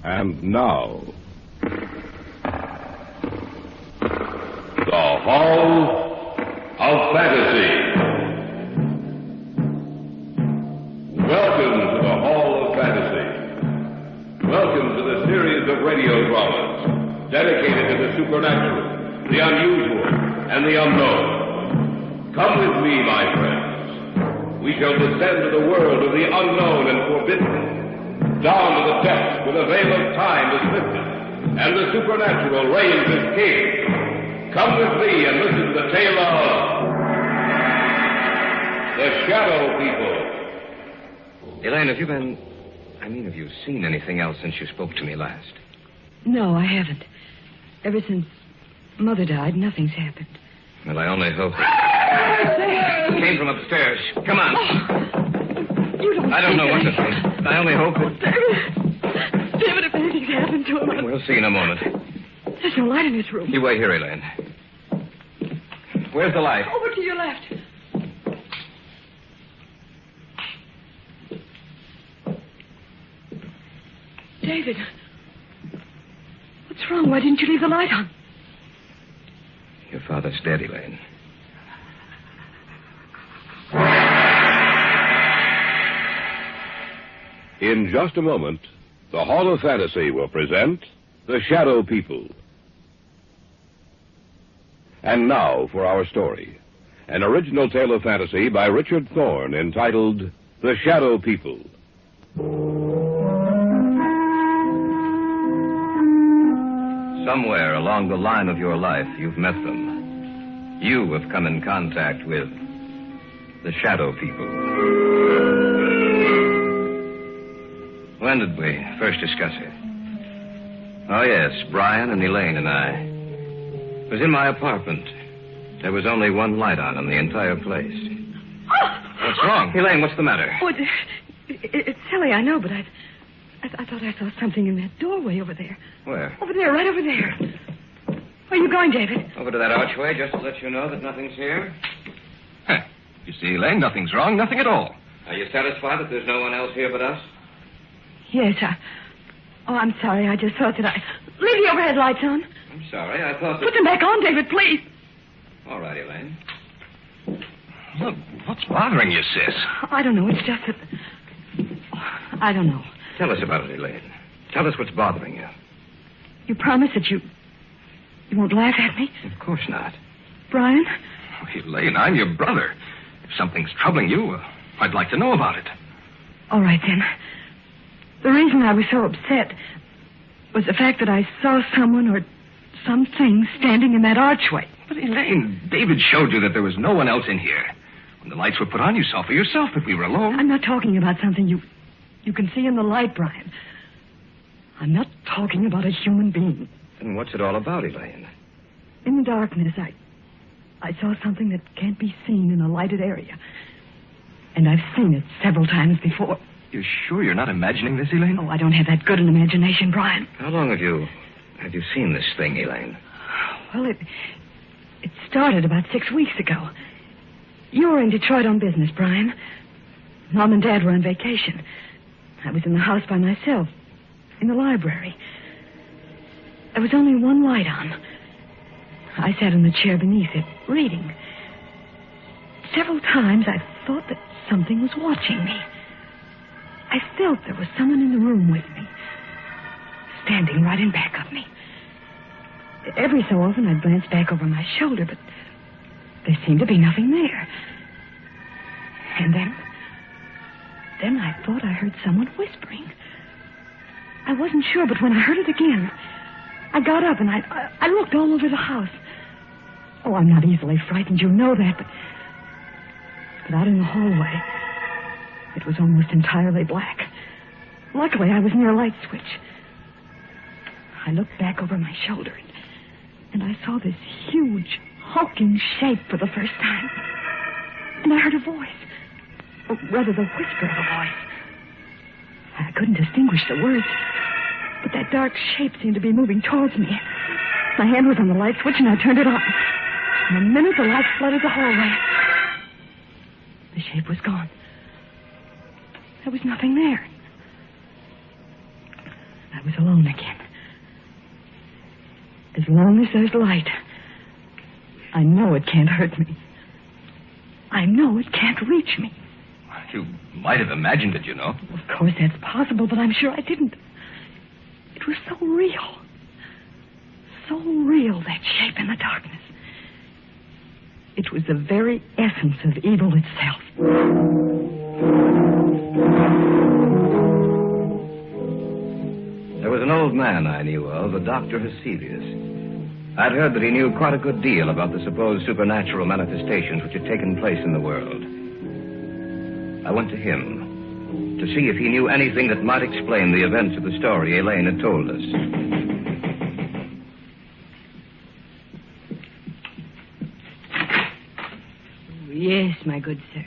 And now, the Hall of Fantasy. Welcome to the Hall of Fantasy. Welcome to the series of radio dramas dedicated to the supernatural, the unusual, and the unknown. Come with me, my friends. We shall descend to the world of the unknown and forbidden. Down to the depths where the veil of time is lifted and the supernatural reigns as king. Come with me and listen to the tale of the Shadow People. Elaine, have you seen anything else since you spoke to me last? No, I haven't. Ever since Mother died, nothing's happened. Well, I only hope it came from upstairs. Come on. Oh, you don't I don't know what to think. I only hope it... David, if anything's happened to him... We'll see in a moment. There's no light in this room. You wait here, Elaine. Where's the light? Over to your left. David, what's wrong? Why didn't you leave the light on? Your father's dead, Elaine. In just a moment, the Hall of Fantasy will present The Shadow People. And now for our story. An original tale of fantasy by Richard Thorne entitled The Shadow People. Somewhere along the line of your life, you've met them. You have come in contact with the Shadow People. When did we first discuss it? Oh, yes, Brian and Elaine and I. It was in my apartment. There was only one light on in the entire place. What's wrong? Elaine, what's the matter? Oh, it's silly, I know, but I thought I saw something in that doorway over there. Where? Over there, right over there. Where are you going, David? Over to that archway, just to let you know that nothing's here. Huh. You see, Elaine, nothing's wrong, nothing at all. Are you satisfied that there's no one else here but us? Yes, I'm sorry. I just thought that Leave the overhead lights on. I'm sorry. I thought that... Put them back on, David, please. All right, Elaine. Look, what's bothering you, sis? I don't know. It's just that... I don't know. Tell us about it, Elaine. Tell us what's bothering you. You promise that you won't laugh at me? Of course not. Brian? Oh, Elaine, I'm your brother. If something's troubling you, I'd like to know about it. All right, then. The reason I was so upset was the fact that I saw someone or something standing in that archway. But, Elaine, David showed you that there was no one else in here. When the lights were put on, you saw for yourself that we were alone. I'm not talking about something you can see in the light, Brian. I'm not talking about a human being. Then what's it all about, Elaine? In the darkness, I saw something that can't be seen in a lighted area. And I've seen it several times before. You're sure you're not imagining this, Elaine? Oh, I don't have that good an imagination, Brian. How long have you seen this thing, Elaine? Well, it started about 6 weeks ago. You were in Detroit on business, Brian. Mom and Dad were on vacation. I was in the house by myself, in the library. There was only one light on. I sat in the chair beneath it, reading. Several times I thought that something was watching me. I felt there was someone in the room with me, standing right in back of me. Every so often I'd glance back over my shoulder, but there seemed to be nothing there. And then I thought I heard someone whispering. I wasn't sure, but when I heard it again, I got up and I looked all over the house. Oh, I'm not easily frightened, you know that, but out in the hallway, it was almost entirely black. Luckily, I was near a light switch. I looked back over my shoulder, and I saw this huge, hulking shape for the first time. And I heard a voice. Or rather, the whisper of a voice. I couldn't distinguish the words, but that dark shape seemed to be moving towards me. My hand was on the light switch, and I turned it on. In a minute, the light flooded the hallway. The shape was gone. There was nothing there. I was alone again. As long as there's light, I know it can't hurt me. I know it can't reach me. You might have imagined it, you know. Of course, that's possible, but I'm sure I didn't. It was so real. So real, that shape in the darkness. It was the very essence of evil itself. There was an old man I knew of, a Dr. Heselius. I'd heard that he knew quite a good deal about the supposed supernatural manifestations which had taken place in the world. I went to him to see if he knew anything that might explain the events of the story Elaine had told us. Yes, my good sir.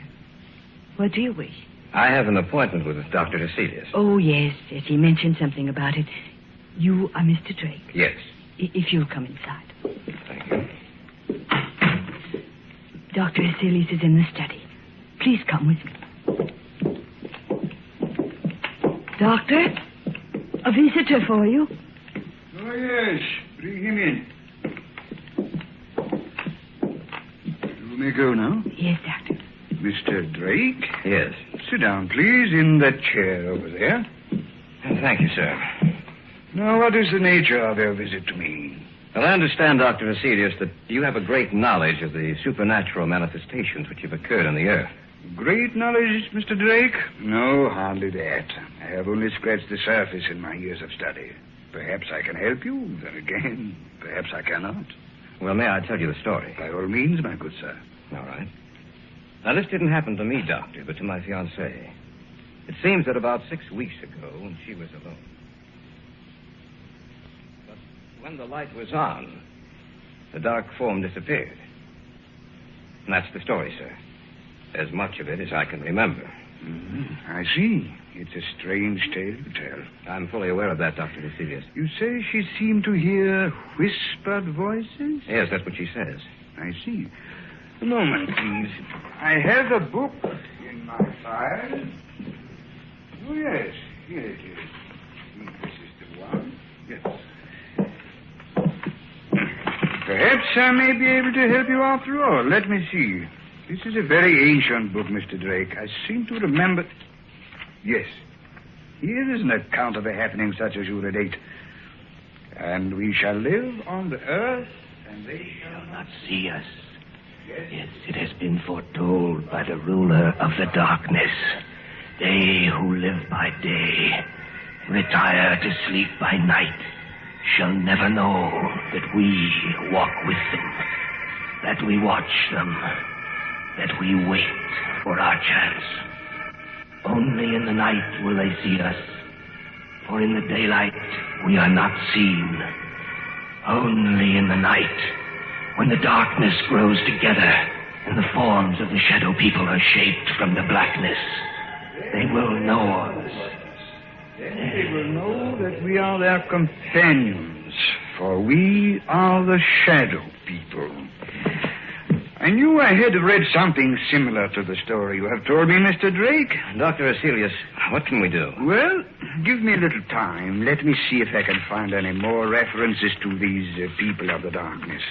What do you wish? I have an appointment with Dr. Heselius. Oh, yes. He mentioned something about it. You are Mr. Drake. Yes. If you'll come inside. Thank you. Dr. Heselius is in the study. Please come with me. Doctor, a visitor for you. Oh, yes. Bring him in. You may go now. Yes, Doctor. Mr. Drake? Yes. Sit down, please, in that chair over there. Thank you, sir. Now, what is the nature of your visit to me? Well, I understand, Dr. Heselius, that you have a great knowledge of the supernatural manifestations which have occurred on the earth. Great knowledge, Mr. Drake? No, hardly that. I have only scratched the surface in my years of study. Perhaps I can help you. Then again, perhaps I cannot. Well, may I tell you the story? By all means, my good sir. All right. Now, this didn't happen to me, Doctor, but to my fiancée. It seems that about 6 weeks ago, when she was alone. But when the light was on, the dark form disappeared. And that's the story, sir. As much of it as I can remember. Mm-hmm. I see. It's a strange tale to tell. I'm fully aware of that, Dr. Heselius. You say she seemed to hear whispered voices? Yes, that's what she says. I see. A moment, please. I have a book in my file. Oh, yes. Here it is. This is the one. Yes. Perhaps I may be able to help you after all. Let me see. This is a very ancient book, Mr. Drake. I seem to remember... Yes. Here is an account of a happening such as you relate. And we shall live on the earth, and they shall not see us. Yes, it has been foretold by the ruler of the darkness. They who live by day, retire to sleep by night, shall never know that we walk with them, that we watch them, that we wait for our chance. Only in the night will they see us, for in the daylight we are not seen. Only in the night, when the darkness grows together and the forms of the shadow people are shaped from the blackness, they will know us. Then they will know that we are their companions, for we are the shadow people. I knew I had read something similar to the story you have told me, Mr. Drake. Dr. Heselius, what can we do? Well, give me a little time. Let me see if I can find any more references to these people of the darkness.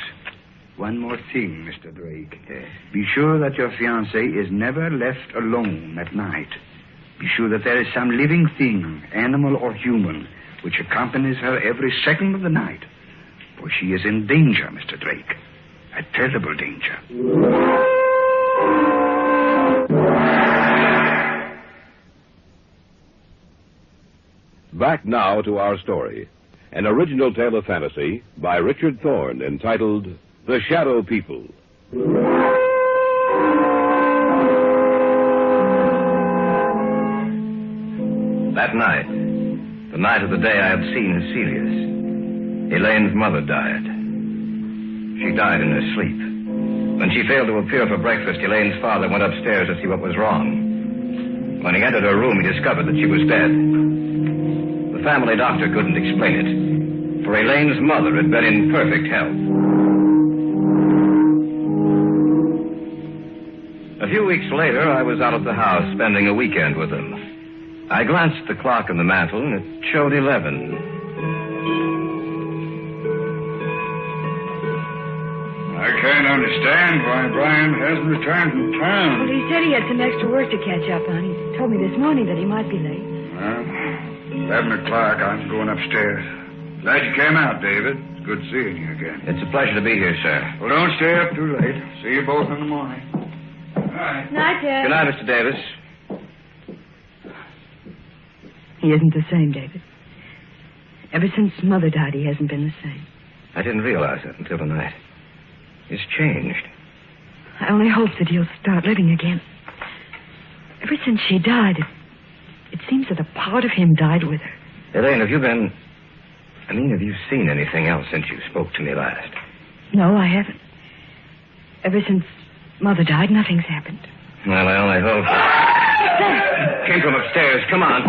One more thing, Mr. Drake. Be sure that your fiancée is never left alone at night. Be sure that there is some living thing, animal or human, which accompanies her every second of the night. For she is in danger, Mr. Drake. A terrible danger. Back now to our story. An original tale of fantasy by Richard Thorne entitled The Shadow People. That night, the night of the day I had seen Heselius, Elaine's mother died. She died in her sleep. When she failed to appear for breakfast, Elaine's father went upstairs to see what was wrong. When he entered her room, he discovered that she was dead. The family doctor couldn't explain it, for Elaine's mother had been in perfect health. A few weeks later, I was out at the house spending a weekend with them. I glanced at the clock on the mantel, and it showed 11. can't understand why Brian hasn't returned from Well, town. he said he had some extra work to catch up on. He told me this morning that he might be late. Well, 11 o'clock. I'm going upstairs. Glad you came out, David. It's good seeing you again. It's a pleasure to be here, sir. Well, don't stay up too late. See you both in the morning. Good night. Night, Dad. Good night, Mr. Davis. He isn't the same, David. Ever since Mother died, he hasn't been the same. I didn't realize that until tonight. He's changed. I only hope that he'll start living again. Ever since she died, it seems that a part of him died with her. Elaine, have you seen anything else since you spoke to me last? No, I haven't. Ever since Mother died, nothing's happened. Well, I only hope. Came from upstairs. Come on.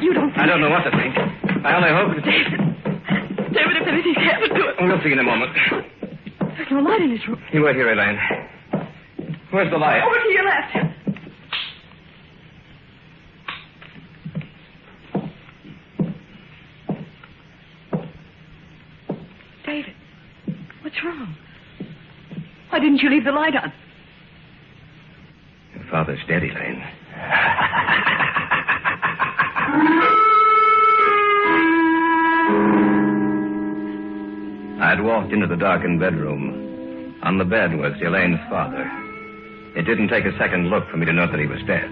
You don't think... I don't know what to think. I only hope... David, if anything's happened to him... We'll see in a moment. There's no light in his room. You wait here, Elaine. Where's the light? Over to your left. David, what's wrong? Why didn't you leave the light on? Your father's dead, Elaine. I'd walked into the darkened bedroom. On the bed was Elaine's father. It didn't take a second look for me to know that he was dead.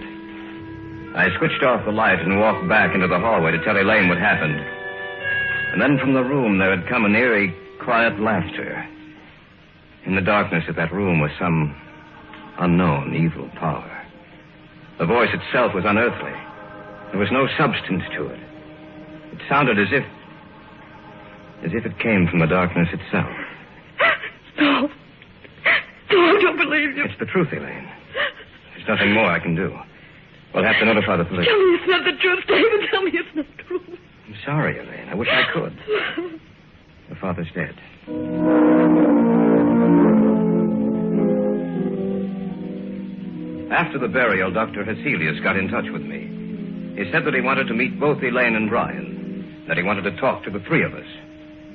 I switched off the light and walked back into the hallway to tell Elaine what happened. And then from the room there had come an eerie, quiet laughter. In the darkness of that room was some unknown evil power. The voice itself was unearthly. There was no substance to it. It sounded as if it came from the darkness itself. No. No, I don't believe you. It's the truth, Elaine. There's nothing more I can do. We'll have to notify the police. Tell me it's not the truth, David. Tell me it's not true. I'm sorry, Elaine. I wish I could. Your father's dead. After the burial, Dr. Heselius got in touch with me. He said that he wanted to meet both Elaine and Brian, that he wanted to talk to the three of us.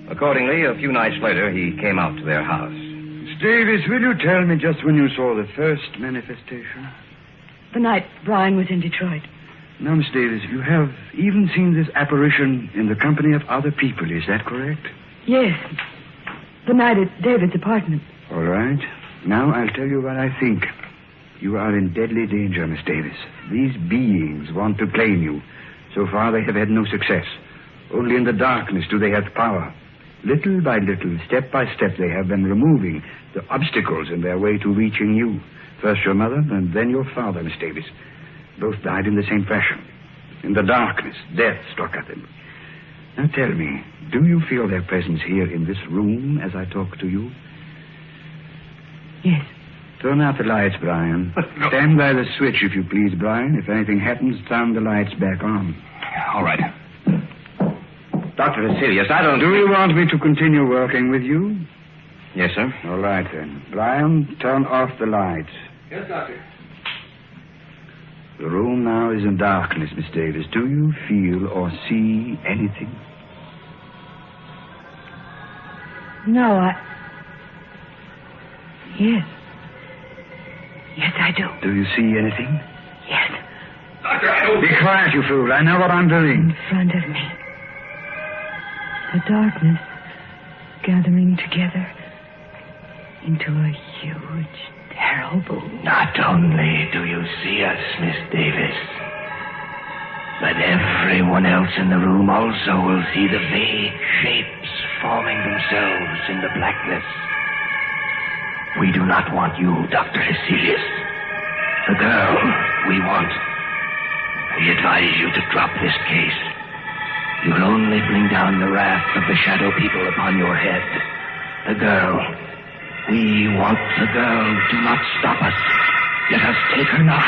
Accordingly, a few nights later, he came out to their house. Miss Davis, will you tell me just when you saw the first manifestation? The night Brian was in Detroit. Now, Miss Davis, you have even seen this apparition in the company of other people, is that correct? Yes. The night at David's apartment. All right. Now I'll tell you what I think. You are in deadly danger, Miss Davis. These beings want to claim you. So far, they have had no success. Only in the darkness do they have power. Little by little, step by step, they have been removing the obstacles in their way to reaching you. First your mother, and then your father, Miss Davis. Both died in the same fashion. In the darkness, death struck at them. Now tell me, do you feel their presence here in this room as I talk to you? Yes. Turn out the lights, Brian. No. Stand by the switch, if you please, Brian. If anything happens, turn the lights back on. All right. Dr. Heselius, I don't... Do you want me to continue working with you? Yes, sir. All right, then. Brian, turn off the lights. Yes, Doctor. The room now is in darkness, Miss Davis. Do you feel or see anything? No, Yes. Yes, I do. Do you see anything? Yes. Doctor, I don't... Be quiet, you fool. I know what I'm doing. In front of me. The darkness gathering together into a huge, terrible... Not only do you see us, Miss Davis, but everyone else in the room also will see the vague shapes forming themselves in the blackness. We do not want you, Dr. Heselius. The girl we want. We advise you to drop this case. You'll only bring down the wrath of the shadow people upon your head. The girl. We want the girl. Do not stop us. Let us take her now.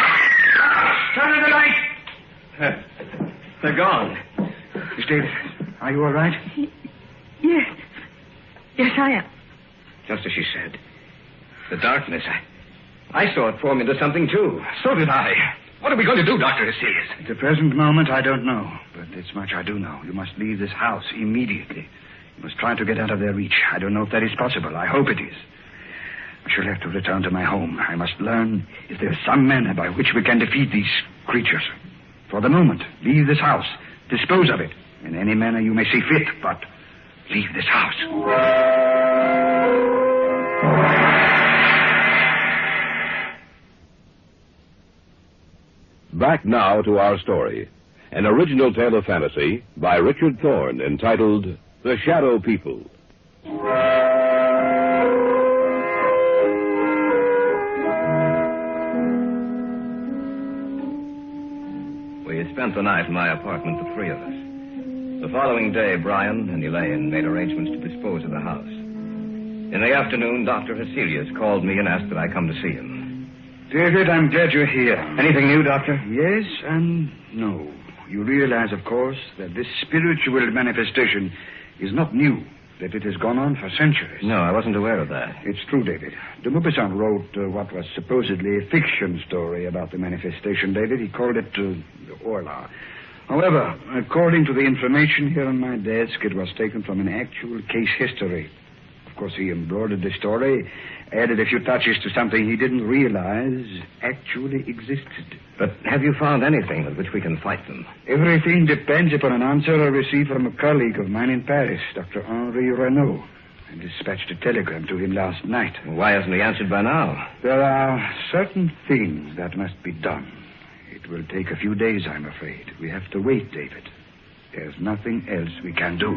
Turn on the light. They're gone. Miss Davis, are you all right? Yes. Yes, I am. Just as she said. The darkness, I saw it form into something, too. So did I. What are we going to do, Dr. Heselius? At the present moment, I don't know. But this much I do know. You must leave this house immediately. You must try to get out of their reach. I don't know if that is possible. I hope it is. I shall have to return to my home. I must learn if there is some manner by which we can defeat these creatures. For the moment, leave this house. Dispose of it in any manner you may see fit, but leave this house. Back now to our story. An original tale of fantasy by Richard Thorne entitled The Shadow People. We spent the night in my apartment, the three of us. The following day, Brian and Elaine made arrangements to dispose of the house. In the afternoon, Dr. Hecelius called me and asked that I come to see him. David, I'm glad you're here. Anything new, Doctor? Yes and no. You realize, of course, that this spiritual manifestation is not new, that it has gone on for centuries. No, I wasn't aware of that. It's true, David. De Maupassant wrote what was supposedly a fiction story about the manifestation, David. He called it Orla. However, according to the information here on my desk, it was taken from an actual case history. Of course, he embroidered the story, added a few touches to something he didn't realize actually existed. But have you found anything with which we can fight them? Everything depends upon an answer I received from a colleague of mine in Paris, Dr. Henri Renaud. I dispatched a telegram to him last night. Why hasn't he answered by now? There are certain things that must be done. It will take a few days, I'm afraid. We have to wait, David. There's nothing else we can do.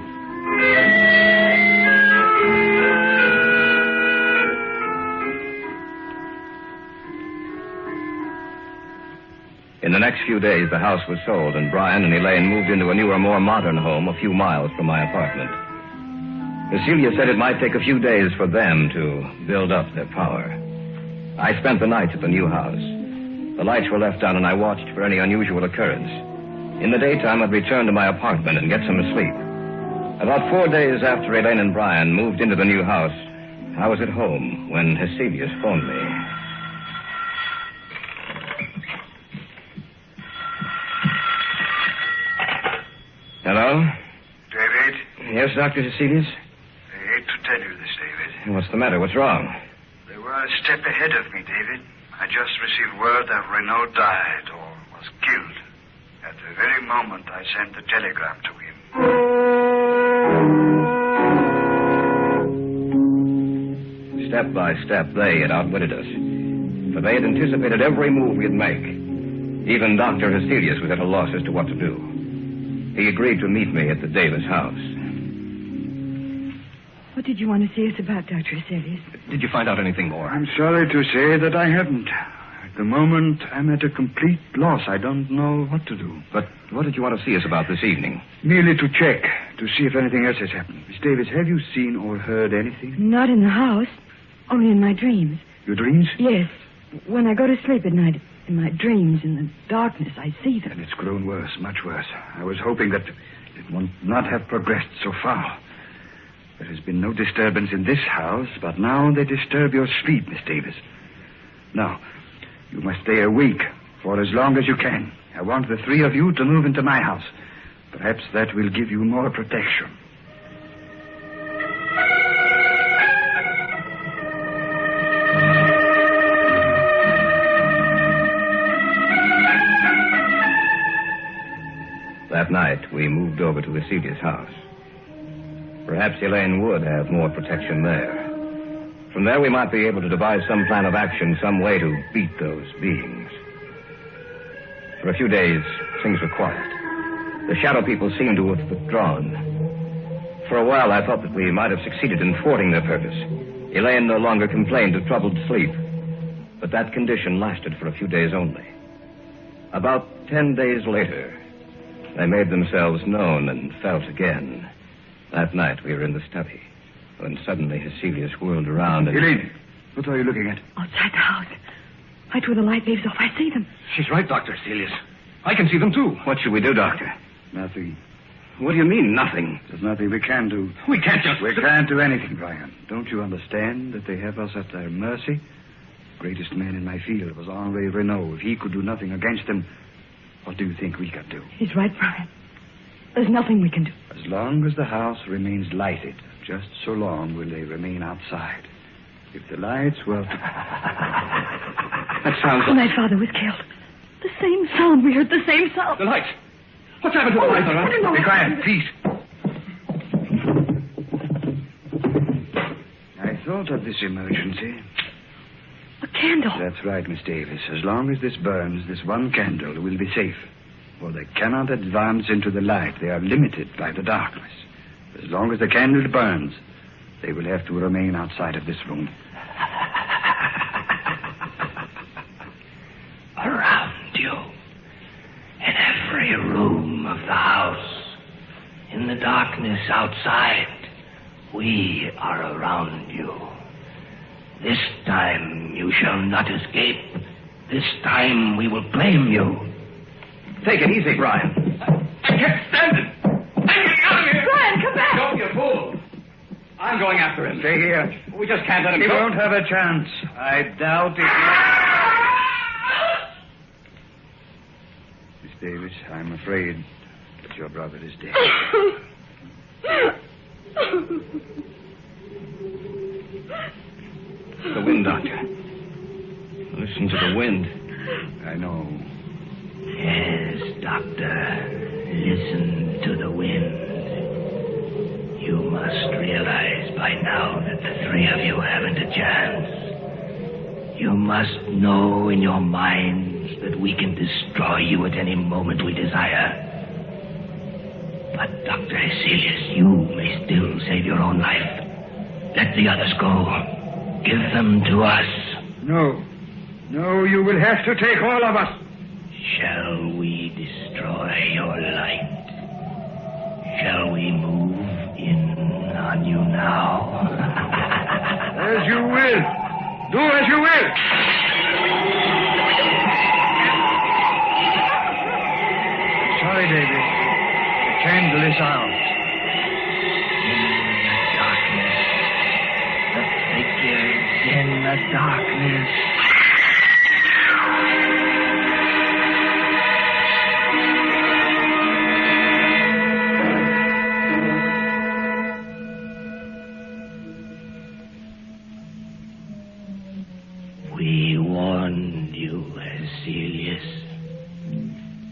In the next few days, the house was sold, and Brian and Elaine moved into a newer, more modern home a few miles from my apartment. Cecilia said it might take a few days for them to build up their power. I spent the night at the new house. The lights were left on, and I watched for any unusual occurrence. In the daytime, I'd return to my apartment and get some sleep. About 4 days after Elaine and Brian moved into the new house, I was at home when Hecelius phoned me. Hello? David? Yes, Dr. Hecelius? I hate to tell you this, David. What's the matter? What's wrong? They were a step ahead of me, David. I just received word that Renaud died or was killed at the very moment I sent the telegram to him. Step by step, they had outwitted us. For they had anticipated every move we'd make. Even Dr. Hecelius was at a loss as to what to do. He agreed to meet me at the Davis house. What did you want to see us about, Dr. Hecelius? Did you find out anything more? I'm sorry to say that I haven't. At the moment, I'm at a complete loss. I don't know what to do. But what did you want to see us about this evening? Merely to check, to see if anything else has happened. Miss Davis, have you seen or heard anything? Not in the house, only in my dreams. Your dreams? Yes. When I go to sleep at night, in my dreams, in the darkness, I see them. And it's grown worse, much worse. I was hoping that it would not have progressed so far. There has been no disturbance in this house, but now they disturb your sleep, Miss Davis. Now, you must stay a week, for as long as you can. I want the three of you to move into my house. Perhaps that will give you more protection. That night, we moved over to Hecelius' house. Perhaps Elaine would have more protection there. From there, we might be able to devise some plan of action, some way to beat those beings. For a few days, things were quiet. The shadow people seemed to have withdrawn. For a while, I thought that we might have succeeded in thwarting their purpose. Elaine no longer complained of troubled sleep. But that condition lasted for a few days only. About 10 days later, they made themselves known and felt again. That night, we were in the study, when suddenly Hecelius whirled around and... Elaine, what are you looking at? Outside the house. Right where the light leaves off, I see them. She's right, Dr. Hecelius. I can see them, too. What should we do, Doctor? Nothing. What do you mean, nothing? There's nothing we can do. We can't just... We can't do anything, Brian. Don't you understand that they have us at their mercy? The greatest man in my field was Henri Renaud. If he could do nothing against them, what do you think we could do? He's right, Brian. There's nothing we can do. As long as the house remains lighted, just so long will they remain outside. If the lights were... That sounds When my father was killed. The same sound. We heard the same sound. The lights. What's happened to the lights, all right? No. Be quiet, please. I thought of this emergency. A candle. That's right, Miss Davis. As long as this burns, this one candle will be safe. For they cannot advance into the light. They are limited by the darkness. As long as the candle burns, they will have to remain outside of this room. Around you, in every room of the house, in the darkness outside, we are around you. This time you shall not escape. This time we will claim you. Take it easy, Brian. I can't stand it. I'm getting out of here. Brian, come back. Don't be a fool. I'm going after him. Stay here. We just can't let him He go. won't have a chance. I doubt it. Miss Davis, I'm afraid that your brother is dead. The wind, Doctor. Listen to the wind. I know. Yes, Doctor. Listen to the wind. You must realize by now that the three of you haven't a chance. You must know in your minds that we can destroy you at any moment we desire. But, Dr. Heselius, you may still save your own life. Let the others go. Give them to us. No. No, you will have to take all of us. Shall we destroy your light? Shall we move in on you now? As you will. Do as you will. Sorry, David. The candle is out. In the darkness, the figures in the darkness. We warned you, Heselius.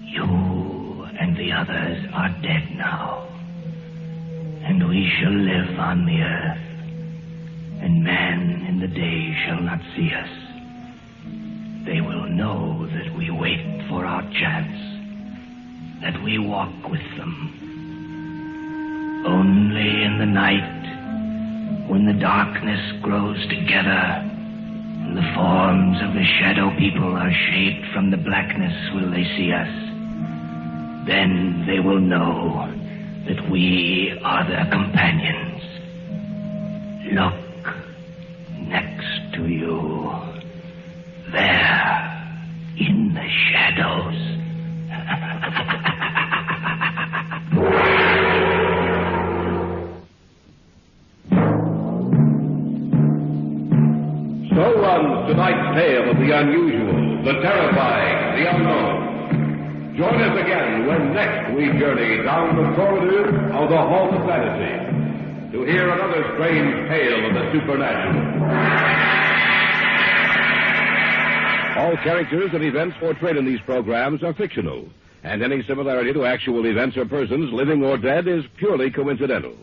You and the others are dead now. And we shall live on the earth. And man in the day shall not see us. They will know that we wait for our chance. That we walk with them. Only in the night, when the darkness grows together, and the forms of the shadow people are shaped from the blackness, will they see us. Then they will know that we are their companions. Look next to you. There, in the shadows. So runs tonight's tale of the unusual, the terrifying, the unknown. Join us again when next we journey down the corridors of the Hall of Fantasy to hear another strange tale of the supernatural. All characters and events portrayed in these programs are fictional, and any similarity to actual events or persons, living or dead, is purely coincidental.